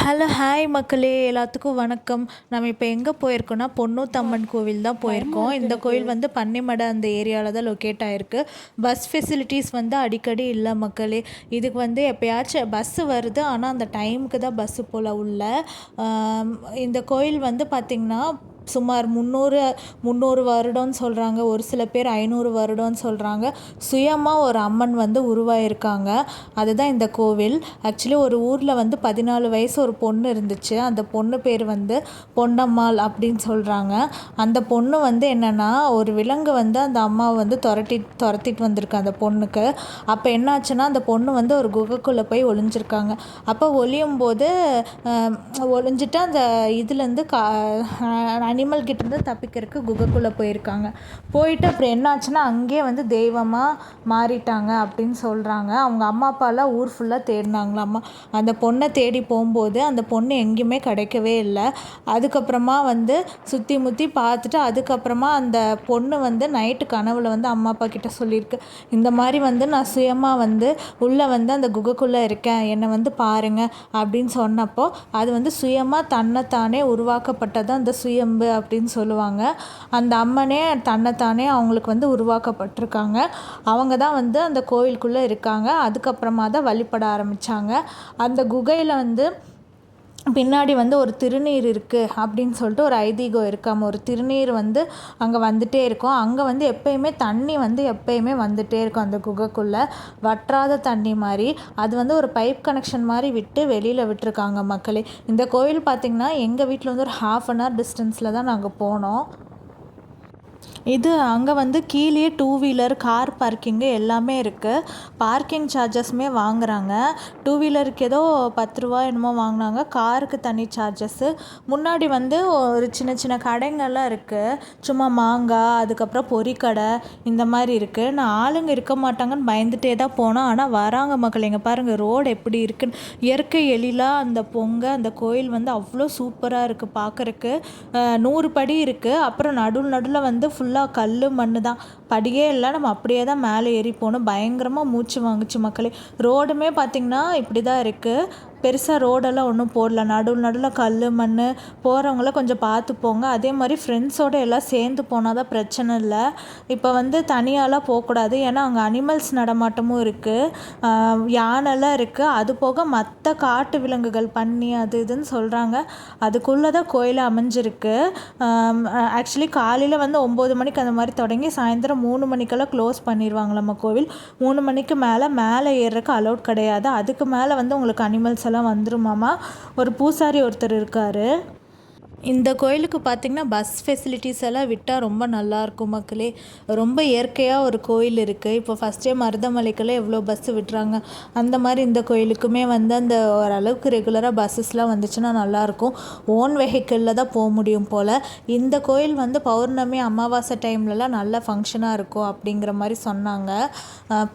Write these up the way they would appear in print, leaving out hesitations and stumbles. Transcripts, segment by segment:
Hello hi மக்களே, எல்லாத்துக்கும் வணக்கம். நம்ம இப்போ எங்கே போயிருக்கோம்னா பொன்னூத்தம்மன் கோவில் தான் போயிருக்கோம். இந்த கோவில் வந்து பன்னிமடை அந்த ஏரியாவில் தான் லொக்கேட் ஆகிருக்கு. பஸ் ஃபெசிலிட்டிஸ் வந்து அடிக்கடி இல்லை மக்களே. இதுக்கு வந்து எப்போயாச்சும் பஸ்ஸு வருது, ஆனால் அந்த டைமுக்கு தான் பஸ்ஸு போல் உள்ள. இந்த கோயில் வந்து பார்த்திங்கன்னா சுமார் 300 வருடம்னு சொல்கிறாங்க. ஒரு சில பேர் 500 வருடம்னு சொல்கிறாங்க. சுயமாக ஒரு அம்மன் வந்து உருவாயிருக்காங்க. அதுதான் இந்த கோவில். ஆக்சுவலி ஒரு ஊரில் வந்து 14 வயசு ஒரு பொண்ணு இருந்துச்சு. அந்த பொண்ணு பேர் வந்து பொன்னம்மாள் அப்படின்னு சொல்கிறாங்க. அந்த பொண்ணு வந்து என்னென்னா, ஒரு விலங்கு வந்து அந்த அம்மாவை வந்து துரத்திட்டு வந்திருக்கு அந்த பொண்ணுக்கு. அப்போ என்னாச்சுன்னா, அந்த பொண்ணு வந்து ஒரு குகைக்குள்ளே போய் ஒளிஞ்சிருக்காங்க. அப்போ ஒளியும் போது ஒளிஞ்சிட்டு அந்த இதுலேருந்து அனிமல் கிட்டேருந்து தப்பிக்கிறதுக்கு குகைக்குள்ளே போயிருக்காங்க. போயிட்டு அப்புறம் என்னாச்சுன்னா, அங்கேயே வந்து தெய்வமாக மாறிட்டாங்க அப்படின்னு சொல்கிறாங்க. அவங்க அம்மா அப்பாலாம் ஊர் ஃபுல்லாக தேடினாங்களாம்மா. அந்த பொண்ணை தேடி போகும்போது அந்த பொண்ணு எங்கேயுமே கிடைக்கவே இல்லை. அதுக்கப்புறமா வந்து சுற்றி முற்றி பார்த்துட்டு அதுக்கப்புறமா அந்த பொண்ணு வந்து நைட்டு கனவுல வந்து அம்மா அப்பா கிட்ட சொல்லியிருக்கு, இந்த மாதிரி வந்து நான் சுயமாக வந்து உள்ளே வந்து அந்த குகைக்குள்ளே இருக்கேன், என்னை வந்து பாருங்கள் அப்படின்னு சொன்னப்போ, அது வந்து சுயமாக தன்னைத்தானே உருவாக்கப்பட்டது அந்த சுயம்பு அப்படின்னு சொல்லுவாங்க. அந்த அம்மனே தன்னைத்தானே அவங்களுக்கு வந்து உருவாக்கப்பட்டிருக்காங்க. அவங்க தான் வந்து அந்த கோவிலுக்குள்ளே இருக்காங்க. அதுக்கப்புறமா தான் வழிபட ஆரம்பித்தாங்க. அந்த குகையில் வந்து பின்னாடி வந்து ஒரு திருநீர் இருக்குது அப்படின்னு சொல்லிட்டு ஒரு ஐதீகம் இருக்காமல். ஒரு திருநீர் வந்து அங்கே வந்துகிட்டே இருக்கும். அங்கே வந்து எப்போயுமே தண்ணி வந்து எப்போயுமே வந்துகிட்டே இருக்கும் அந்த குகைக்குள்ளே, வற்றாத தண்ணி மாதிரி. அது வந்து ஒரு பைப் கனெக்ஷன் மாதிரி விட்டு வெளியில் விட்டுருக்காங்க மக்களே. இந்த கோவில் பார்த்திங்கன்னா எங்கள் வீட்டில் வந்து ஒரு 1/2 hour டிஸ்டன்ஸில் தான் நாங்கள் போனோம். இது அங்கே வந்து கீழே 2 வீலர் கார் பார்க்கிங்கு எல்லாமே இருக்குது. பார்க்கிங் சார்ஜஸுமே வாங்குகிறாங்க. 2 வீலருக்கு ஏதோ 10 ரூபா என்னமோ வாங்கினாங்க. காருக்கு தனி சார்ஜஸ்ஸு. முன்னாடி வந்து ஒரு சின்ன சின்ன கடைங்கள்லாம் இருக்குது. சும்மா மாங்காய், அதுக்கப்புறம் பொரிக்கடை இந்த மாதிரி இருக்குது. நான் ஆளுங்க இருக்க மாட்டாங்கன்னு பயந்துகிட்டே தான் போனோம். ஆனால் வராங்க மக்கள். எங்கே பாருங்கள் ரோடு எப்படி இருக்குன்னு. இயற்கை எழிலாக அந்த அந்த கோயில் வந்து அவ்வளோ சூப்பராக இருக்குது பார்க்குறக்கு. 100 படி இருக்குது. அப்புறம் நடுவில் வந்து ஃபுல்லாக கல் மண் தான், படியே இல்லை. நம்ம அப்படியே தான் மேலே ஏறி போகணும். பயங்கரமாக மூச்சு வாங்குச்சு மக்களே. ரோடுமே பார்த்திங்கன்னா இப்படி தான் இருக்குது. பெருசாக ரோடெல்லாம் ஒன்றும் போடல. நடுவில் கல் மண். போகிறவங்கள கொஞ்சம் பார்த்து போங்க. அதே மாதிரி ஃப்ரெண்ட்ஸோடு எல்லாம் சேர்ந்து போனால் தான் பிரச்சனை இல்லை. இப்போ வந்து தனியாலாம் போகக்கூடாது. ஏன்னா அங்கே அனிமல்ஸ் நடமாட்டமும் இருக்குது, யானைலாம் இருக்குது. அது போக மற்ற காட்டு விலங்குகள், பன்னி அது இதுன்னு சொல்கிறாங்க. அதுக்குள்ளே தான் கோயில் அமைஞ்சிருக்கு. ஆக்சுவலி காலையில் வந்து 9 மணிக்கு அந்த மாதிரி தொடங்கி சாயந்தரம் 3 மணிக்கெல்லாம் க்ளோஸ் பண்ணிடுவாங்களாம்மா கோவில். 3 மணிக்கு மேலே ஏறுறதுக்கு அலௌட் கிடையாது. அதுக்கு மேலே வந்து உங்களுக்கு அனிமல்ஸ் எல்லாம் வந்துருமாமா. ஒரு பூசாரி ஒருத்தர் இருக்கார். இந்த கோயிலுக்கு பார்த்திங்கன்னா பஸ் ஃபெசிலிட்டிஸ் எல்லாம் விட்டால் ரொம்ப நல்லாயிருக்கும் மக்களே. ரொம்ப இயற்கையாக ஒரு கோயில் இருக்குது. இப்போ ஃபஸ்ட்டே மருதமலைக்கெல்லாம் எவ்வளோ பஸ்ஸு விட்டுறாங்க. அந்த மாதிரி இந்த கோயிலுக்குமே வந்து அந்த ஓரளவுக்கு ரெகுலராக பஸ்ஸஸ்லாம் வந்துச்சுன்னா நல்லாயிருக்கும். ஓன் வெஹிக்கிளில் தான் போக முடியும் போல். இந்த கோயில் வந்து பௌர்ணமி அமாவாசை டைம்லலாம் நல்ல ஃபங்க்ஷனாக இருக்கும் அப்படிங்கிற மாதிரி சொன்னாங்க.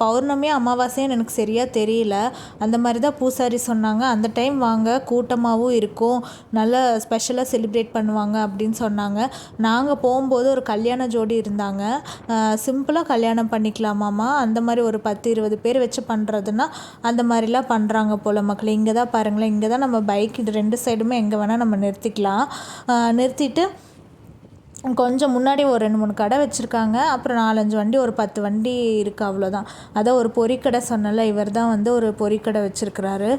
பௌர்ணமி அமாவாசைன்னு எனக்கு சரியாக தெரியல. அந்த மாதிரி தான் பூசாரி சொன்னாங்க. அந்த டைம் வாங்க, கூட்டமாகவும் இருக்கும், நல்ல ஸ்பெஷலாக செலிப்ரேட் பண்ணுவாங்க அப்படின்னு சொன்னாங்க. நாங்கள் போகும்போது ஒரு கல்யாண ஜோடி இருந்தாங்க. சிம்பிளாக கல்யாணம் பண்ணிக்கலாமாம்மா. அந்த மாதிரி ஒரு 10-20 பேர் வச்சு பண்ணுறதுன்னா அந்த மாதிரிலாம் பண்ணுறாங்க போல் மக்களே. இங்கே தான் பாருங்களேன், இங்கே தான் நம்ம பைக் இது 2 சைடுமே எங்கே வேணால் நம்ம நிறுத்திக்கலாம். நிறுத்திட்டு கொஞ்சம் முன்னாடி ஒரு 2-3 கடை வச்சுருக்காங்க. அப்புறம் 4-5 வண்டி, ஒரு 10 வண்டி இருக்குது, அவ்வளோதான். அதான் ஒரு பொரிக்கடை சொன்னல, இவர் தான் வந்து ஒரு பொரிக்கடை வச்சுருக்கிறாரு.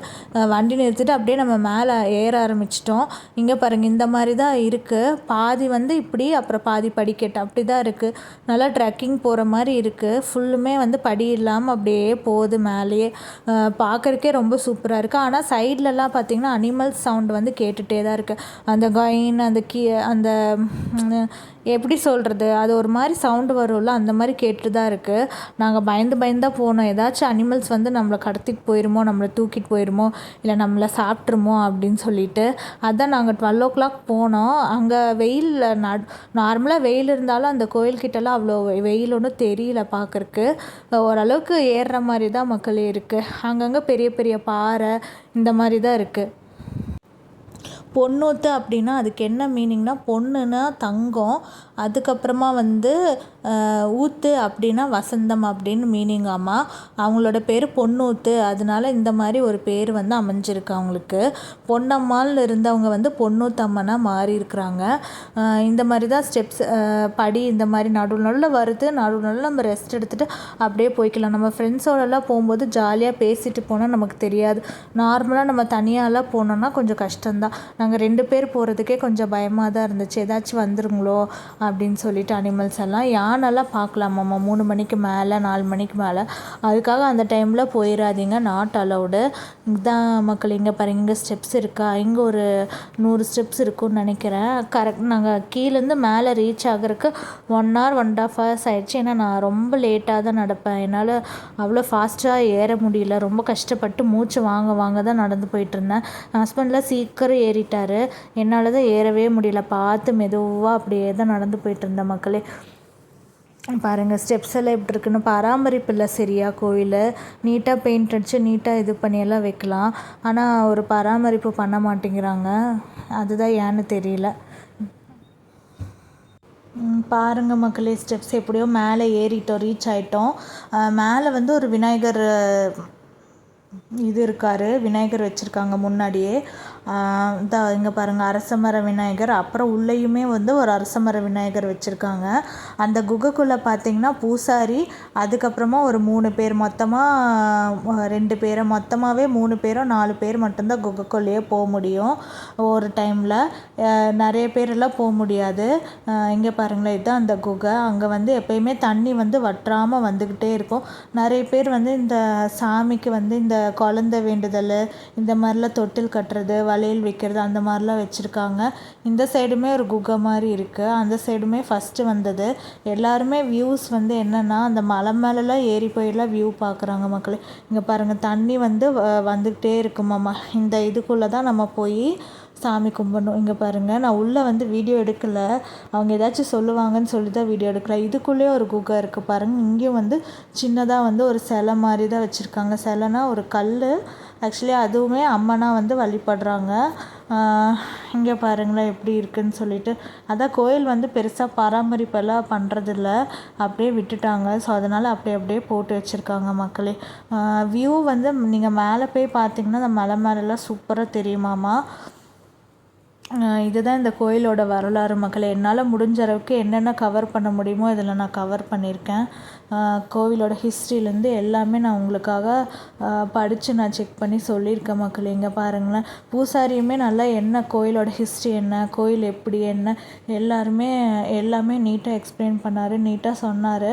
வண்டி நிறுத்திட்டு அப்படியே நம்ம மேலே ஏற ஆரம்பிச்சிட்டோம். இங்கே பாருங்கள், இந்த மாதிரி தான் இருக்குது. பாதி வந்து இப்படி, அப்புறம் பாதி படிக்கட்டு அப்படி தான் இருக்குது. நல்லா ட்ரெக்கிங் போகிற மாதிரி இருக்குது. ஃபுல்லுமே வந்து படி இல்லாமல் அப்படியே போகுது மேலேயே. பார்க்குறக்கே ரொம்ப சூப்பராக இருக்குது. ஆனால் சைட்லலாம் பார்த்திங்கன்னா அனிமல்ஸ் சவுண்டு வந்து கேட்டுகிட்டே தான் இருக்குது. அந்த கொயின், அந்த எப்படி சொல்கிறது, அது ஒரு மாதிரி சவுண்டு வரும்ல, அந்த மாதிரி கேட்டு தான் இருக்குது. நாங்கள் பயந்து தான் போனோம். ஏதாச்சும் அனிமல்ஸ் வந்து நம்மளை கடத்திட்டு போயிடுமோ, நம்மளை தூக்கிட்டு போயிடுமோ, இல்லை நம்மளை சாப்பிட்ருமோ அப்படின்னு சொல்லிட்டு. அதான் நாங்கள் 12 o'clock போனோம். அங்கே வெயில் நார்மலாக வெயில் இருந்தாலும் அந்த கோயில்கிட்டலாம் அவ்வளோ வெயில் ஒன்றும் தெரியல பார்க்குறக்கு. ஓரளவுக்கு ஏறுற மாதிரி தான் மக்களே இருக்குது. அங்கங்கே பெரிய பெரிய பாறை இந்த மாதிரி தான் இருக்குது. பொன்னூத்து அப்படின்னா அதுக்கு என்ன மீனிங்னா, பொண்ணுன்னா தங்கம், அதுக்கப்புறமா வந்து ஊத்து அப்படின்னா வசந்தம் அப்படின்னு மீனிங்காமா. அவங்களோட பேர் பொன்னூத்து, அதனால இந்த மாதிரி ஒரு பேர் வந்து அமைஞ்சிருக்கு அவங்களுக்கு. பொன்னம்மாள்னு இருந்தவங்க வந்து பொன்னூத்தம்மனாக மாறி இருக்கிறாங்க. இந்த மாதிரி தான் ஸ்டெப்ஸ் படி இந்த மாதிரி நடுவில் வருது. நடுவில் நம்ம ரெஸ்ட் எடுத்துகிட்டு அப்படியே போய்க்கலாம். நம்ம ஃப்ரெண்ட்ஸோடலாம் போகும்போது ஜாலியாக பேசிட்டு போனால் நமக்கு தெரியாது. நார்மலாக நம்ம தனியாலாம் போனோன்னா கொஞ்சம் கஷ்டம்தான். நாங்கள் 2 பேர் போகிறதுக்கே கொஞ்சம் பயமாக தான் இருந்துச்சு, ஏதாச்சும் வந்துருங்களோ அப்படின்னு சொல்லிட்டு. அனிமல்ஸ் எல்லாம் யானைலாம் பார்க்கலாமாம்மா 3 மணிக்கு மேலே 4 மணிக்கு மேலே. அதுக்காக அந்த டைமில் போயிடாதீங்க, நாட் அலவுடு. இதுதான் மக்கள். இங்கே பாருங்க, இங்கே ஸ்டெப்ஸ் இருக்கா, இங்கே ஒரு 100 ஸ்டெப்ஸ் இருக்குன்னு நினைக்கிறேன். கரெக்ட். நாங்கள் கீழேருந்து மேலே ரீச் ஆகிறதுக்கு 1 hour 1.5 hours ஆயிடுச்சு. ஏன்னா நான் ரொம்ப லேட்டாக தான் நடப்பேன், என்னால் அவ்வளோ ஃபாஸ்ட்டாக ஏற முடியல. ரொம்ப கஷ்டப்பட்டு மூச்சு வாங்க தான் நடந்து போயிட்டுருந்தேன். ஹஸ்பண்ட்லாம் சீக்கிரம் ஏறிட்டார், என்னால் தான் ஏறவே முடியல. பார்த்து மெதுவாக அப்படியே தான் நடந்து போயிட்டுருந்தேன் மக்களே. பாருங்கள் ஸ்டெப்ஸ் எல்லாம் எப்படி இருக்குன்னு. பராமரிப்பு இல்லை சரியா. கோயில் நீட்டாக பெயிண்ட் அடித்து நீட்டாக இது பண்ணியெல்லாம் வைக்கலாம், ஆனால் ஒரு பராமரிப்பு பண்ண மாட்டேங்கிறாங்க. அதுதான் ஏன்னு தெரியல. பாருங்கள் மக்களே, ஸ்டெப்ஸ் எப்படியோ மேலே ஏறிட்டோம், ரீச் ஆகிட்டோம். மேலே வந்து ஒரு விநாயகர் இது இருக்கார், விநாயகர் வச்சுருக்காங்க முன்னாடியே. இங்கே பாருங்கள், அரசமர விநாயகர். அப்புறம் உள்ளேயுமே வந்து ஒரு அரசமர விநாயகர் வச்சுருக்காங்க. அந்த குகைக்குள்ளே பார்த்திங்கன்னா பூசாரி, அதுக்கப்புறமா ஒரு 3 பேர், மொத்தமாக 2 பேரை, மொத்தமாகவே 3 பேரோ 4 பேர் மட்டும்தான் குகைக்குள்ளேயே போக முடியும் ஒரு டைமில். நிறைய பேரெல்லாம் போக முடியாது. இங்கே பாருங்களேன், இதுதான் அந்த குகை. அங்கே வந்து எப்போயுமே தண்ணி வந்து வற்றாமல் வந்துக்கிட்டே இருக்கும். நிறைய பேர் வந்து இந்த சாமிக்கு வந்து இந்த குழந்தை வேண்டுதல், இந்த மாதிரிலாம் தொட்டில் கட்டுறது, வளையல் வைக்கிறது, அந்த மாதிரிலாம் வச்சுருக்காங்க. இந்த சைடுமே ஒரு குகை மாதிரி இருக்குது, அந்த சைடுமே ஃபஸ்ட்டு வந்தது. எல்லாருமே வியூஸ் வந்து என்னென்னா அந்த மலை மேலெலாம் ஏறி போயெல்லாம் வியூ பார்க்குறாங்க மக்களே. இங்கே பாருங்கள், தண்ணி வந்து வந்துக்கிட்டே இருக்குமாம்மா. இந்த இதுக்குள்ளே தான் நம்ம போய் சாமி கும்பிடணும். இங்கே பாருங்கள், நான் உள்ளே வந்து வீடியோ எடுக்கலை, அவங்க ஏதாச்சும் சொல்லுவாங்கன்னு சொல்லி தான் வீடியோ எடுக்கலை. இதுக்குள்ளேயே ஒரு குகை இருக்குது பாருங்கள். இங்கேயும் வந்து சின்னதாக வந்து ஒரு சிலை மாதிரி தான் வச்சுருக்காங்க. சிலைனா ஒரு கல், ஆக்சுவலி அதுவுமே அம்மனாக வந்து வழிபடுறாங்க. இங்கே பாருங்களேன் எப்படி இருக்குதுன்னு சொல்லிட்டு. அதான் கோயில் வந்து பெருசாக பராமரிப்பெல்லாம் பண்ணுறதில்ல, அப்படியே விட்டுட்டாங்க. ஸோ அதனால் அப்படியே போட்டு வச்சுருக்காங்க மக்களே. வியூ வந்து நீங்கள் மேலே போய் பார்த்தீங்கன்னா அந்த மலை மேலெல்லாம் சூப்பராக தெரியுமாமா. இதுதான் இந்த கோயிலோட வரலாறு மக்களே. என்னால் முடிஞ்ச அளவுக்கு என்னென்ன கவர் பண்ண முடியுமோ இதில் நான் கவர் பண்ணியிருக்கேன். கோவிலோட ஹிஸ்ட்ரியிலேருந்து எல்லாமே நான் உங்களுக்காக படித்து நான் செக் பண்ணி சொல்லியிருக்கேன் மக்களே. இங்கே பாருங்களேன், பூசாரியுமே நல்லா என்ன கோயிலோட ஹிஸ்ட்ரி என்ன, கோயில் எப்படி என்ன எல்லாமே நீட்டாக எக்ஸ்பிளைன் பண்ணார், நீட்டாக சொன்னார்.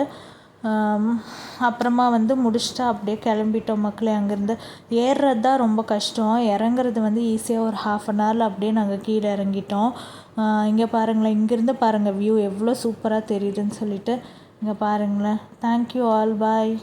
அப்புறமா வந்து முடிச்சுட்டு அப்படியே கிளம்பிட்டோம் மக்களே. அங்கேருந்து ஏறுறது தான் ரொம்ப கஷ்டம், இறங்குறது வந்து ஈஸியாக ஒரு 1/2 hour அப்படியே நாங்கள் கீழே இறங்கிட்டோம். இங்கே பாருங்களேன், இங்கேருந்து பாருங்கள் வியூ எவ்வளோ சூப்பராக தெரியுதுன்னு சொல்லிட்டு. இங்கே பாருங்களேன். தேங்க்யூ ஆல், பாய்.